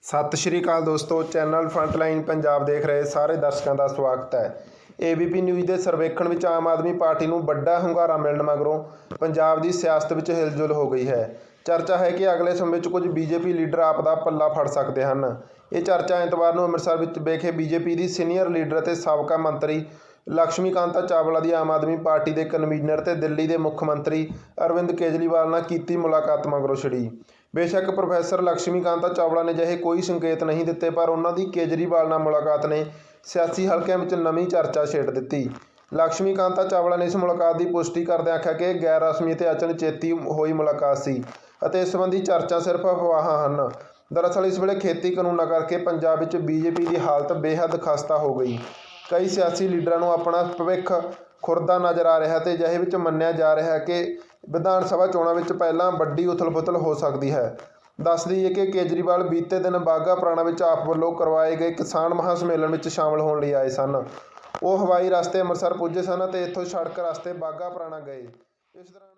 ਸਤਿ ਸ਼੍ਰੀ ਅਕਾਲ ਦੋਸਤੋ, channel frontline Punjab ਦੇਖ ਰਹੇ ਸਾਰੇ ਦਰਸ਼ਕਾਂ ਦਾ ਸਵਾਗਤ ਹੈ। ABP ਨਿਊਜ਼ ਦੇ ਸਰਵੇਖਣ ਵਿੱਚ ਆਮ ਆਦਮੀ ਪਾਰਟੀ ਨੂੰ ਵੱਡਾ ਹੁੰਗਾਰਾ ਮਿਲਣ ਮਗਰੋਂ ਪੰਜਾਬ ਦੀ ਸਿਆਸਤ ਵਿੱਚ ਹਿਲਜੁਲ ਹੋ ਗਈ ਹੈ। ਚਰਚਾ ਹੈ ਕਿ ਅਗਲੇ ਸਮੇਂ ਵਿੱਚ ਕੁਝ BJP ਲੀਡਰ ਆਪ ਦਾ ਪੱਲਾ ਫੜ ਸਕਦੇ ਹਨ। ਇਹ ਚਰਚਾ ਐਤਵਾਰ ਨੂੰ ਅੰਮ੍ਰਿਤਸਰ ਵਿੱਚ ਵਿਖੇ BJP ਦੀ ਸੀਨੀਅਰ ਲੀਡਰ ਅਤੇ ਸਾਬਕਾ ਮੰਤਰੀ ਲਕਸ਼ਮੀ ਕਾਂਤਾ ਚਾਵਲਾ ਦੀ ਆਮ ਆਦਮੀ ਪਾਰਟੀ ਦੇ ਕਨਵੀਨਰ ਤੇ ਦਿੱਲੀ ਦੇ ਮੁੱਖ ਮੰਤਰੀ ਅਰਵਿੰਦ ਕੇਜਰੀਵਾਲ ਨਾਲ ਕੀਤੀ ਮੁਲਾਕਾਤ ਮਗਰੋਂ ਛਿੜੀ। ਬੇਸ਼ੱਕ ਪ੍ਰੋਫੈਸਰ ਲਕਸ਼ਮੀ ਕਾਂਤਾ ਚਾਵਲਾ ਨੇ ਅਜਿਹੇ ਕੋਈ ਸੰਕੇਤ ਨਹੀਂ ਦਿੱਤੇ, ਪਰ ਉਹਨਾਂ ਦੀ ਕੇਜਰੀਵਾਲ ਨਾਲ ਮੁਲਾਕਾਤ ਨੇ ਸਿਆਸੀ ਹਲਕਿਆਂ ਵਿੱਚ ਨਵੀਂ ਚਰਚਾ ਛੇੜ ਦਿੱਤੀ। ਲਕਸ਼ਮੀ ਕਾਂਤਾ ਚਾਵਲਾ ਨੇ ਇਸ ਮੁਲਾਕਾਤ ਦੀ ਪੁਸ਼ਟੀ ਕਰਦਿਆਂ ਆਖਿਆ ਕਿ ਇਹ ਗੈਰ ਰਸਮੀ ਅਤੇ ਅਚਨਚੇਤੀ ਹੋਈ ਮੁਲਾਕਾਤ ਸੀ ਅਤੇ ਇਸ ਸੰਬੰਧੀ ਚਰਚਾ ਸਿਰਫ ਅਫਵਾਹਾਂ ਹਨ। ਦਰਅਸਲ ਇਸ ਵੇਲੇ ਖੇਤੀ ਕਾਨੂੰਨਾਂ ਕਰਕੇ ਪੰਜਾਬ ਵਿੱਚ BJP ਦੀ ਹਾਲਤ ਬੇਹੱਦ ਖਸਤਾ ਹੋ ਗਈ। ਕਈ ਸਿਆਸੀ ਲੀਡਰਾਂ ਨੂੰ ਆਪਣਾ ਭਵਿੱਖ ਖੁਰਦਾ ਨਜ਼ਰ ਆ ਰਿਹਾ ਅਤੇ ਅਜਿਹੇ ਵਿੱਚ ਮੰਨਿਆ ਜਾ ਰਿਹਾ ਹੈ ਕਿ ਵਿਧਾਨ ਸਭਾ ਚੋਣਾਂ ਵਿੱਚ ਪਹਿਲਾਂ ਵੱਡੀ ਉਥਲ-ਪੁਥਲ ਹੋ ਸਕਦੀ ਹੈ। ਦੱਸ ਦਈਏ ਕਿ ਕੇਜਰੀਵਾਲ ਬੀਤੇ ਦਿਨ ਬਾਘਾ ਪੁਰਾਣਾ ਵਿੱਚ ਆਪ ਵੱਲੋਂ ਕਰਵਾਏ ਗਏ ਕਿਸਾਨ ਮਹਾਂ ਸੰਮੇਲਨ ਵਿੱਚ ਸ਼ਾਮਲ ਹੋਣ ਲਈ ਆਏ ਸਨ। ਉਹ ਹਵਾਈ ਰਸਤੇ ਅੰਮ੍ਰਿਤਸਰ ਪੁੱਜੇ ਸਨ ਅਤੇ ਇੱਥੋਂ ਸੜਕ ਰਸਤੇ ਬਾਘਾ ਪੁਰਾਣਾ ਗਏ। ਇਸ ਦੌਰਾਨ